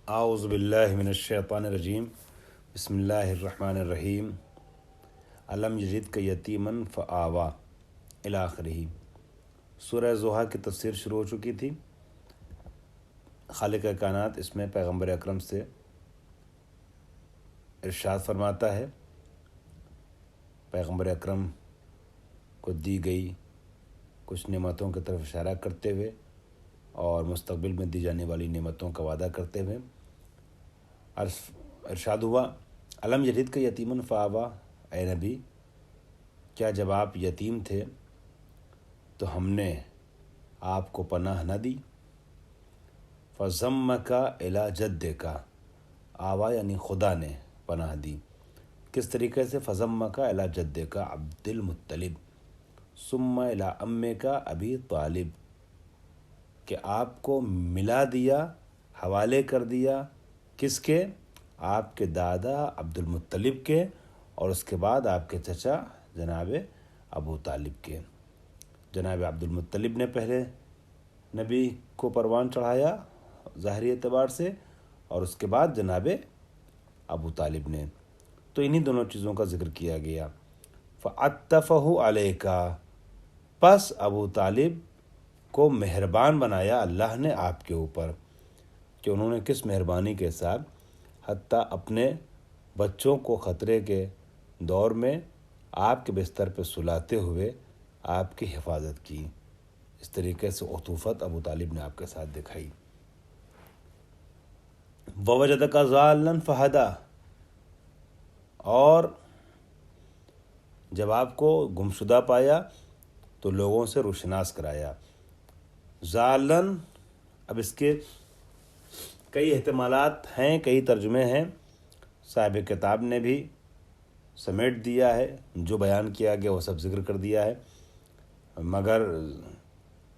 اعوذ باللہ من الشیطان الرجیم بسم اللہ الرحمن الرحیم علم یجدک یتیما فآوا الی آخرہ۔ سورہ ضحیٰ کی تفسیر شروع ہو چکی تھی۔ خالق کائنات اس میں پیغمبر اکرم سے ارشاد فرماتا ہے، پیغمبر اکرم کو دی گئی کچھ نعمتوں کی طرف اشارہ کرتے ہوئے اور مستقبل میں دی جانے والی نعمتوں کا وعدہ کرتے ہوئے ارشاد ہوا، علم یجدک یتیما فآوا، اے نبی کیا جب آپ یتیم تھے تو ہم نے آپ کو پناہ نہ دی؟ فضمک الی جدک، آوا یعنی خدا نے پناہ دی۔ کس طریقے سے؟ فضمک الی جدک عبد المطلب ثم الی امک ابی طالب، کہ آپ کو ملا دیا، حوالے کر دیا کس کے؟ آپ کے دادا عبد المطلب کے، اور اس کے بعد آپ کے چچا جناب ابو طالب کے۔ جناب عبد المطلب نے پہلے نبی کو پروان چڑھایا ظاہری اعتبار سے، اور اس کے بعد جناب ابو طالب نے، تو انہی دونوں چیزوں کا ذکر کیا گیا۔ فعطفہ علیک، پس ابو طالب کو مہربان بنایا اللہ نے آپ کے اوپر، کہ انہوں نے کس مہربانی کے ساتھ حتیٰ اپنے بچوں کو خطرے کے دور میں آپ کے بستر پہ سلاتے ہوئے آپ کی حفاظت کی۔ اس طریقے سے عطوفت ابو طالب نے آپ کے ساتھ دکھائی۔ ووجدک ضالا فہدی، اور جب آپ کو گمشدہ پایا تو لوگوں سے روشناس کرایا۔ ضالن، اب اس کے کئی احتمالات ہیں، کئی ترجمے ہیں، صاحب کتاب نے بھی سمیٹ دیا ہے، جو بیان کیا گیا وہ سب ذکر کر دیا ہے، مگر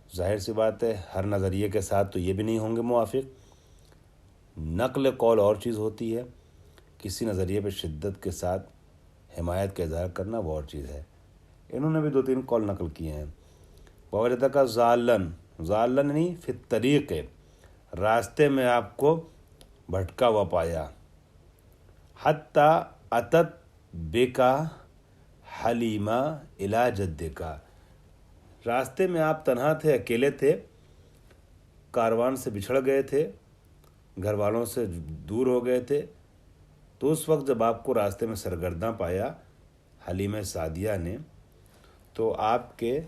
ظاہر سی بات ہے ہر نظریے کے ساتھ تو یہ بھی نہیں ہوں گے موافق۔ نقل قول اور چیز ہوتی ہے، کسی نظریے پہ شدت کے ساتھ حمایت کا اظہار کرنا وہ اور چیز ہے۔ انہوں نے بھی 2-3 قول نقل کیے ہیں۔ ووجدک ضالن، ضالن یعنی فی الطریق، راستے میں آپ کو بھٹکا ہوا پایا۔ حتیٰ اتت بکا حلیمہ الی جدکا، راستے میں آپ تنہا تھے، اکیلے تھے، کاروان سے بچھڑ گئے تھے، گھر والوں سے دور ہو گئے تھے، تو اس وقت جب آپ کو راستے میں سرگرداں پایا حلیمہ سعدیہ نے، تو آپ کے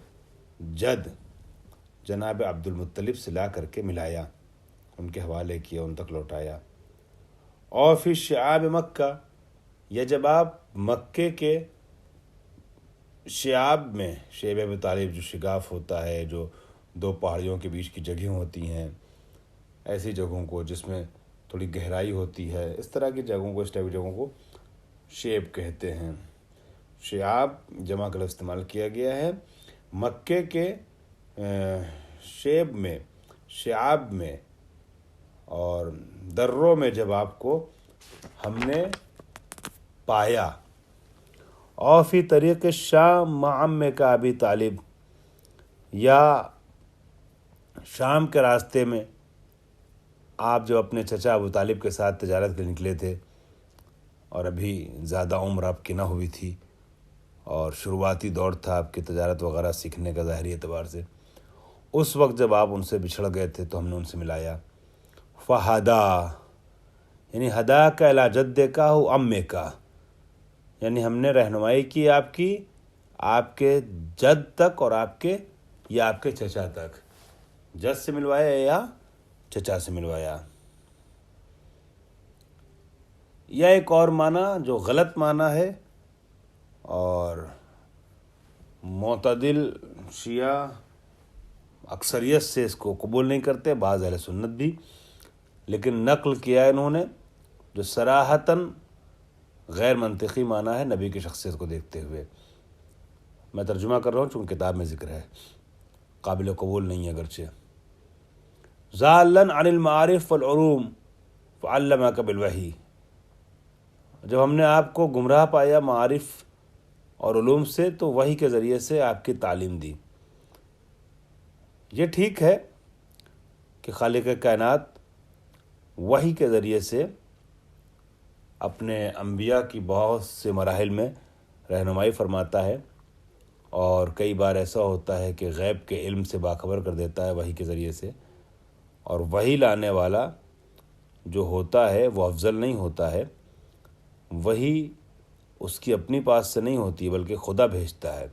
جد جناب عبد المطلب سے لا کر کے ملایا، ان کے حوالے کیا، ان تک لوٹایا۔ اور پھر شعاب مکہ، یا جب آپ مکے کے شعاب میں، شیب ابی طالب جو شگاف ہوتا ہے، جو 2 پہاڑیوں کے بیچ کی جگہیں ہوتی ہیں، ایسی جگہوں کو جس میں تھوڑی گہرائی ہوتی ہے، اس طرح کی جگہوں کو، اس ٹائپ کی جگہوں کو شیب کہتے ہیں۔ شعاب جمع کا لفظ استعمال کیا گیا ہے۔ مکے کے شیب میں، شعاب میں اور دروں میں جب آپ کو ہم نے پایا۔ اور فی طریق شام مع عمک ابی طالب، یا شام کے راستے میں آپ جو اپنے چچا ابو طالب کے ساتھ تجارت کے نکلے تھے، اور ابھی زیادہ عمر آپ کی نہ ہوئی تھی، اور شروعاتی دور تھا آپ کی تجارت وغیرہ سیکھنے کا ظاہری اعتبار سے، اس وقت جب آپ ان سے بچھڑ گئے تھے تو ہم نے ان سے ملایا۔ فہدا یعنی ہدا کا الی جدک و امک، یعنی ہم نے رہنمائی کی آپ کی، آپ کے جد تک اور آپ کے، یا آپ کے چچا تک، جد سے ملوایا یا چچا سے ملوایا۔ یا ایک اور معنی جو غلط معنی ہے، اور معتدل شیعہ اکثریت سے اس کو قبول نہیں کرتے، بعض اہل سنت بھی، لیکن نقل کیا انہوں نے جو صراحتاً غیر منطقی معنی ہے نبی کی شخصیت کو دیکھتے ہوئے۔ میں ترجمہ کر رہا ہوں چونکہ کتاب میں ذکر ہے، قابل قبول نہیں ہے اگرچہ۔ ضالن عن المعارف والعلوم فعلمک بالوحی، جب ہم نے آپ کو گمراہ پایا معارف اور علوم سے تو وحی کے ذریعے سے آپ کی تعلیم دی۔ یہ ٹھیک ہے کہ خالق کائنات وحی کے ذریعے سے اپنے انبیاء کی بہت سے مراحل میں رہنمائی فرماتا ہے، اور کئی بار ایسا ہوتا ہے کہ غیب کے علم سے باخبر کر دیتا ہے وحی کے ذریعے سے، اور وحی لانے والا جو ہوتا ہے وہ افضل نہیں ہوتا ہے، وحی اس کی اپنی پاس سے نہیں ہوتی بلکہ خدا بھیجتا ہے،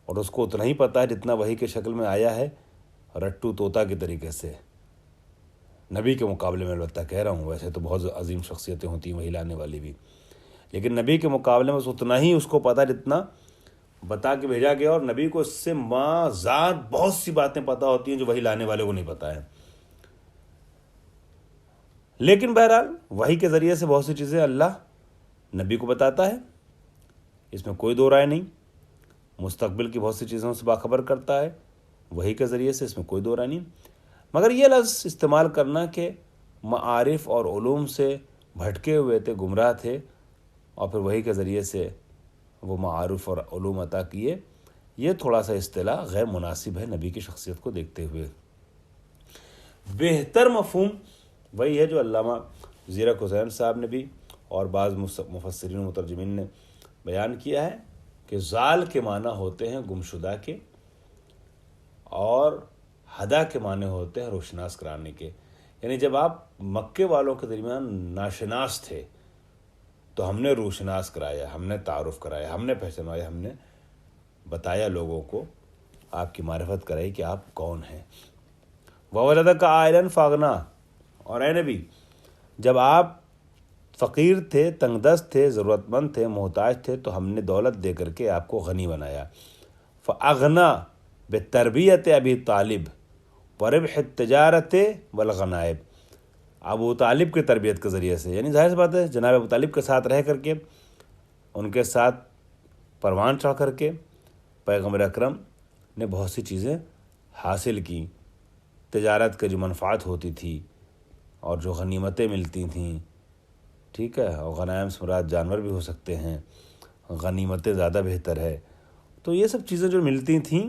اور اس کو اتنا ہی پتہ ہے جتنا وحی کے شکل میں آیا ہے، رٹو طوطا کے طریقے سے، نبی کے مقابلے میں البتہ کہہ رہا ہوں، ویسے تو بہت عظیم شخصیتیں ہوتی ہیں وحی لانے والی بھی، لیکن نبی کے مقابلے میں اتنا ہی اس کو پتہ جتنا بتا کے بھیجا گیا، اور نبی کو اس سے ماں ذات بہت سی باتیں پتہ ہوتی ہیں جو وحی لانے والے کو نہیں پتہ ہے۔ لیکن بہرحال وحی کے ذریعے سے بہت سی چیزیں اللہ نبی کو بتاتا ہے، اس میں کوئی دو رائے نہیں، مستقبل کی بہت سی چیزوں سے باخبر کرتا ہے وحی کے ذریعے سے، اس میں کوئی دو رائے نہیں، مگر یہ لفظ استعمال کرنا کہ معارف اور علوم سے بھٹکے ہوئے تھے، گمراہ تھے، اور پھر وحی کے ذریعے سے وہ معارف اور علوم عطا کیے، یہ تھوڑا سا اصطلاح غیر مناسب ہے نبی کی شخصیت کو دیکھتے ہوئے۔ بہتر مفہوم وہی ہے جو علامہ زیرک حسین صاحب نے بھی اور بعض مفسرین و مترجمین نے بیان کیا ہے کہ ضال کے معنی ہوتے ہیں گمشدہ کے، اور ہدا کے معنی ہوتے ہیں روشناس کرانے کے، یعنی جب آپ مکے والوں کے درمیان ناشناس تھے تو ہم نے روشناس کرایا، ہم نے تعارف کرایا، ہم نے پہچانوایا، ہم نے بتایا لوگوں کو، آپ کی معرفت کرائی کہ آپ کون ہیں۔ وَوَجَدَكَ عَائِلًا فَأَغْنَىٰ، اور اے نبی جب آپ فقیر تھے، تنگ دست تھے، ضرورت مند تھے، محتاج تھے، تو ہم نے دولت دے کر کے آپ کو غنی بنایا۔ فَأَغْنَىٰ بِتَرْبِيَّةِ أَبِي طالب وَرِبْحِ التِّجَارَةِ وَالْغَنَائِمِ، ابو طالب کی تربیت کے ذریعے سے، یعنی ظاہر سی بات ہے جناب ابو طالب کے ساتھ رہ کر کے، ان کے ساتھ پروان چڑھ کر کے پیغمبر اکرم نے بہت سی چیزیں حاصل کی، تجارت کے جو منفعت ہوتی تھی اور جو غنیمتیں ملتی تھیں، ٹھیک ہے، اور غنائم سے مراد جانور بھی ہو سکتے ہیں، غنیمتیں زیادہ بہتر ہے، تو یہ سب چیزیں جو ملتی تھیں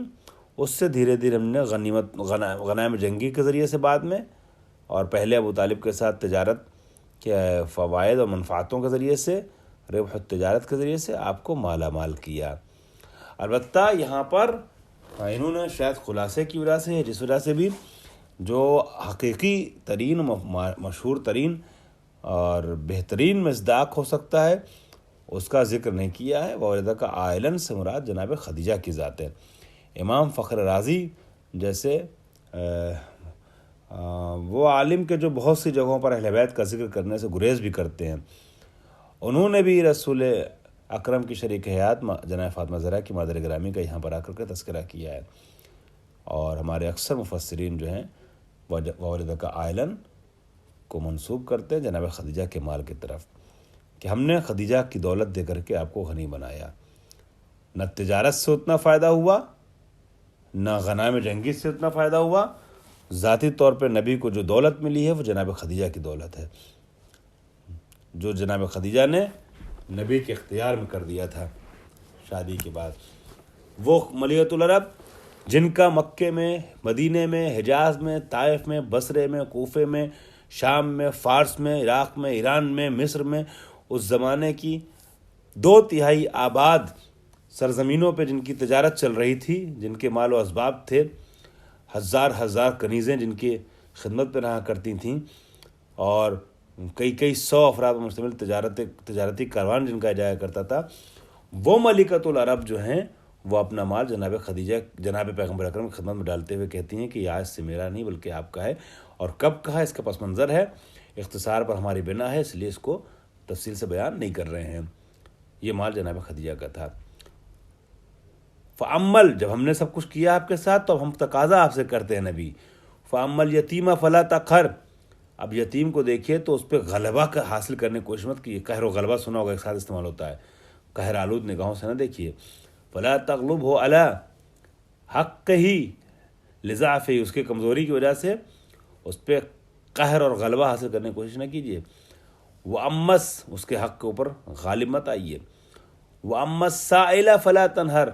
اس سے دھیرے دھیرے ہم نے غنائم جنگی کے ذریعے سے بعد میں، اور پہلے ابو طالب کے ساتھ تجارت کے فوائد اور منفعتوں کے ذریعے سے، ربح التجارت کے ذریعے سے آپ کو مالا مال کیا۔ البتہ یہاں پر انہوں نے شاید خلاصے کی وجہ سے، جس وجہ سے بھی جو حقیقی ترین، مشہور ترین اور بہترین مصداق ہو سکتا ہے اس کا ذکر نہیں کیا ہے۔ وَوَجَدَكَ عَائِلًا سے مراد جناب خدیجہ کی ذات ہے۔ امام فخر رازی جیسے وہ عالم کے جو بہت سی جگہوں پر اہل بیت کا ذکر کرنے سے گریز بھی کرتے ہیں، انہوں نے بھی رسول اکرم کی شریک حیات جناب فاطمہ زہرا کی مادر گرامی کا یہاں پر آ کر کے تذکرہ کیا ہے، اور ہمارے اکثر مفسرین جو ہیں وَوَجَدَكَ عَائِلًا کو منسوب کرتے ہیں جناب خدیجہ کے مال کی طرف، کہ ہم نے خدیجہ کی دولت دے کر کے آپ کو غنی بنایا۔ نہ تجارت سے اتنا فائدہ ہوا، نہ غنائم جنگی سے اتنا فائدہ ہوا، ذاتی طور پہ نبی کو جو دولت ملی ہے وہ جناب خدیجہ کی دولت ہے، جو جناب خدیجہ نے نبی کے اختیار میں کر دیا تھا شادی کے بعد۔ وہ ملیحۃ العرب جن کا مکے میں، مدینے میں، حجاز میں، طائف میں، بصرے میں، کوفے میں، شام میں، فارس میں، عراق میں، ایران میں، مصر میں، اس زمانے کی 2/3 آباد سرزمینوں پہ جن کی تجارت چل رہی تھی، جن کے مال و اسباب تھے، ہزار کنیزیں جن کی خدمت پہ رہا کرتی تھیں، اور کئی 100 افراد مشتمل تجارتی کاروان جن کا جایا کرتا تھا، وہ ملکۃ العرب جو ہیں وہ اپنا مال جناب خدیجہ، جناب پیغمبر اکرم کی خدمت میں ڈالتے ہوئے کہتی ہیں کہ یہ آج سے میرا نہیں بلکہ آپ کا ہے، اور کب کہا اس کا پس منظر ہے، اختصار پر ہماری بنا ہے، اس لیے اس کو تفصیل سے بیان نہیں کر رہے ہیں، یہ مال جناب خدیجہ کا تھا۔ فعمل، جب ہم نے سب کچھ کیا آپ کے ساتھ تو ہم تقاضا آپ سے کرتے ہیں نبی، فعمل یتیمہ فلا تقہر، اب یتیم کو دیکھیے تو اس پہ غلبہ کا حاصل کرنے کی کوشش مت کیجیے، قہر و غلبہ سنا ہوگا ایک ساتھ استعمال ہوتا ہے، قہر آلود نگاہوں سے نہ دیکھیے، فلا تغلب ہو علی حق ہی لضعف، اس کے کمزوری کی وجہ سے اس پہ قہر اور غلبہ حاصل کرنے کی کوشش نہ کیجیے، وَأَمَّس، اس کے حق کے اوپر غالب مت آئیے، وَأَمَّ السَّائِلَ فَلَا تَنْهَرْ،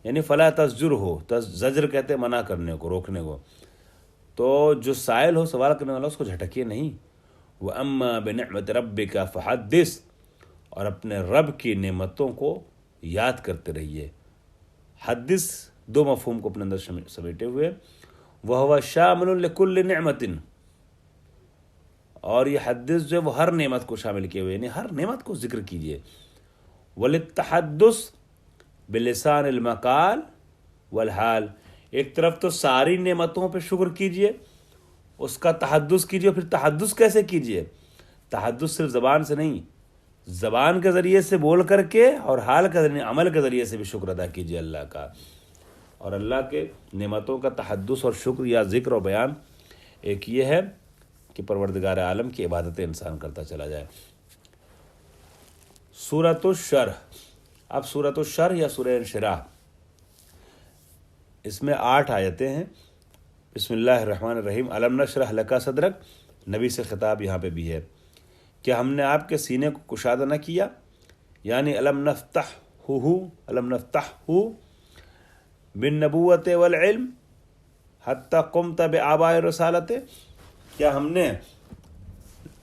یعنی فلا تزجر ہو، زجر کہتے ہیں منع کرنے کو، روکنے کو، تو جو سائل ہو، سوال کرنے والا، اس کو جھٹکیے نہیں، وَأَمَّا بِنِعْمَةِ رَبِّكَ فَحَدِّثْ، اور اپنے رب کی نعمتوں کو یاد کرتے رہیے۔ حدث دو مفہوم کو اپنے اندر سمیٹے ہوئے، وَهُوَ شَامِلٌ لِكُلِّ نِعْمَةٍ، اور یہ حدث جو ہے وہ ہر نعمت کو شامل کیے ہوئے، یعنی ہر نعمت کو ذکر کیجیے۔ وَلِلتَّحَدُّث بِلِسَانِ الْمَقَال وَالْحَال، ایک طرف تو ساری نعمتوں پہ شکر کیجیے، اس کا تحدث کیجیے۔ پھر تحدث کیسے کیجیے؟ تحدث صرف زبان سے نہیں، زبان کے ذریعے سے بول کر کے اور حال کے ذریعے عمل کے ذریعے سے بھی شکر ادا کیجیے اللہ کا۔ اور اللہ کے نعمتوں کا تحدث اور شکر یا ذکر و بیان ایک یہ ہے کہ پروردگار عالم کی عبادتیں انسان کرتا چلا جائے۔ سورۃ الشرح، اب سورۃ الشرح یا سورہ انشراح، اس میں 8 آیتیں ہیں۔ بسم اللہ الرحمن الرحیم۔ الم نشرح لک صدرک، نبی سے خطاب یہاں پہ بھی ہے کہ ہم نے آپ کے سینے کو کشادہ نہ کیا، یعنی الم نفتحہ بالنبوۃ والعلم حتی قمت بآباء رسالت، کیا ہم نے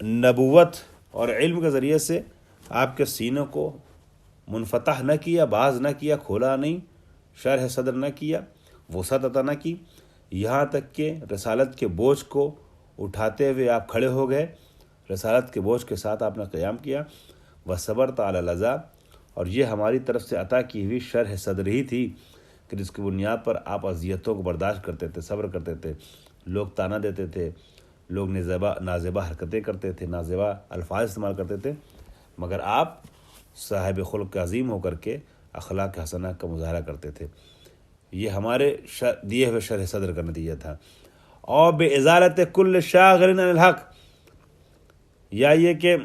نبوت اور علم کے ذریعے سے آپ کے سینوں کو منفتح نہ کیا، باز نہ کیا، کھولا نہیں، شرح صدر نہ کیا، وسعت عطا نہ کی، یہاں تک کہ رسالت کے بوجھ کو اٹھاتے ہوئے آپ کھڑے ہو گئے، رسالت کے بوجھ کے ساتھ آپ نے قیام کیا۔ وصبرت علی الاذی، اور یہ ہماری طرف سے عطا کی ہوئی شرح صدر ہی تھی کہ جس کی بنیاد پر آپ اذیتوں کو برداشت کرتے تھے، صبر کرتے تھے، لوگ طعنہ دیتے تھے، لوگ نازیبہ حرکتیں کرتے تھے، نازیبہ الفاظ استعمال کرتے تھے، مگر آپ صاحب خلق عظیم ہو کر کے اخلاق حسنہ کا مظاہرہ کرتے تھے۔ یہ ہمارے دیے ہوئے شرح صدر کا نتیجہ تھا۔ اور بِإِزَالَةِ كُلِّ شَاغِلٍ عَنِ الْحَقِّ، یا یہ کہ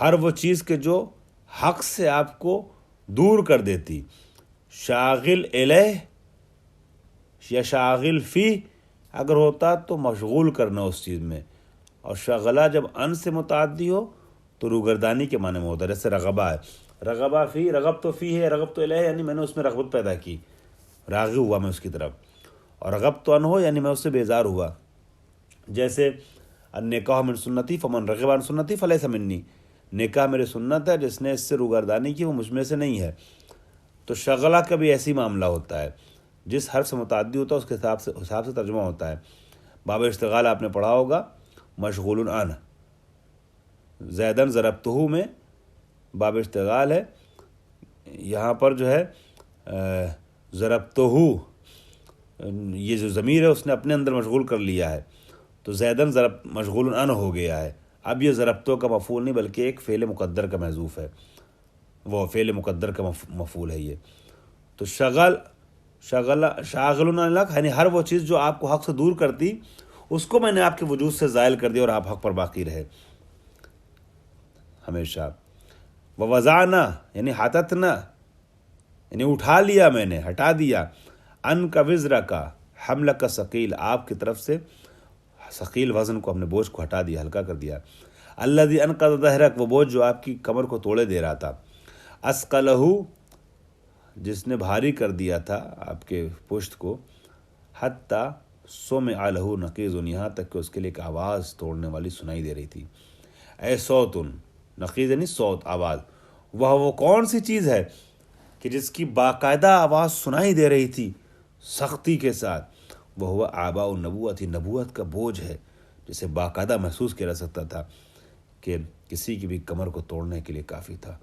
ہر وہ چیز کے جو حق سے آپ کو دور کر دیتی، شاغل الیہ یا شاغل فی اگر ہوتا تو مشغول کرنا اس چیز میں، اور شغلہ جب ان سے متعدی ہو تو روگردانی کے معنی میں ہوتا ہے، جیسے رغبہ ہے، رغبہ فی، رغب تو فی ہے، رغب تو الیہ یعنی میں نے اس میں رغبت پیدا کی، راغب ہوا میں اس کی طرف، اور رغب تو ان ہو یعنی میں اس سے بیزار ہوا، جیسے النکاح من سنتی فمن رغب عن سنتی فلیس منی، نکاح میرے سنت ہے، جس نے اس سے روگردانی کی وہ مجھ میں سے نہیں ہے۔ تو شغلہ کا بھی ایسی معاملہ ہوتا ہے، جس حرف سے متعدی ہوتا ہے اس کے حساب سے ترجمہ ہوتا ہے۔ باب اشتغال آپ نے پڑھا ہوگا، مشغول عن، زیدن ضربتہ میں باب اشتغال ہے، یہاں پر جو ہے ضربتہ، یہ جو ضمیر ہے اس نے اپنے اندر مشغول کر لیا ہے، تو زیدن مشغول عن ہو گیا ہے۔ اب یہ ضربتوں کا مفعول نہیں بلکہ ایک فعل مقدر کا محذوف ہے، وہ فعل مقدر کا مفعول ہے یہ۔ تو شاغل عن الحق یعنی ہر وہ چیز جو آپ کو حق سے دور کرتی، اس کو میں نے آپ کے وجود سے زائل کر دیا اور آپ حق پر باقی رہے ہمیشہ۔ ووضعنا یعنی حطتنا یعنی اٹھا لیا میں نے، ہٹا دیا، ان کا وزر کا، حمل کا ثقیل، آپ کی طرف سے ثقیل وزن کو، ہم نے بوجھ کو ہٹا دیا، ہلکا کر دیا۔ الذی انقض ظہرک، وہ بوجھ جو آپ کی کمر کو توڑے دے رہا تھا۔ اثقلہ، جس نے بھاری کر دیا تھا آپ کے پشت کو، حتی سمع لہ نقیض، یہاں تک کہ اس کے لیے ایک آواز توڑنے والی سنائی دے رہی تھی۔ اے صوت، نقیض یعنی صوت، آواز، وہ کون سی چیز ہے کہ جس کی باقاعدہ آواز سنائی دے رہی تھی سختی کے ساتھ، وہ آباء النبوت، نبوت کا بوجھ ہے جسے باقاعدہ محسوس کیا جا سکتا تھا کہ کسی کی بھی کمر کو توڑنے کے لیے کافی تھا،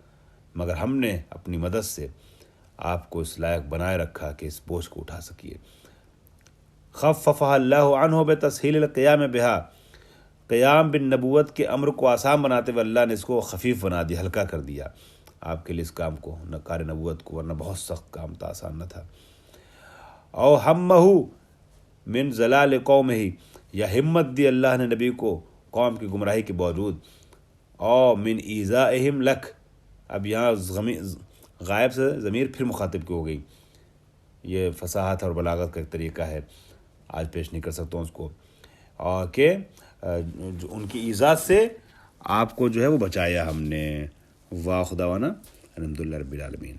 مگر ہم نے اپنی مدد سے آپ کو اس لائق بنائے رکھا کہ اس بوجھ کو اٹھا سکیے۔ خففها اللہ عنہ بتسہیل القیام بہا، قیام بالنبوت کے امر کو آسان بناتے ہوئے اللہ نے اس کو خفیف بنا دیا، ہلکا کر دیا آپ کے لیے اس کام کو، کار نبوت کو، ورنہ بہت سخت کام تھا، آسان نہ تھا۔ او ہمہ من زلال قومہ، یا ہمت دی اللہ نے نبی کو قوم کی گمراہی کے باوجود، او من ایذائہم لک، اب یہاں غائب سے ضمیر پھر مخاطب کی ہو گئی، یہ فصاحت اور بلاغت کا ایک طریقہ ہے، آج پیش نہیں کر سکتا ہوں اس کو، اور کہ ان کی ایذا سے آپ کو جو ہے وہ بچایا ہم نے۔ واخر دعوانا الحمدللہ رب العالمین۔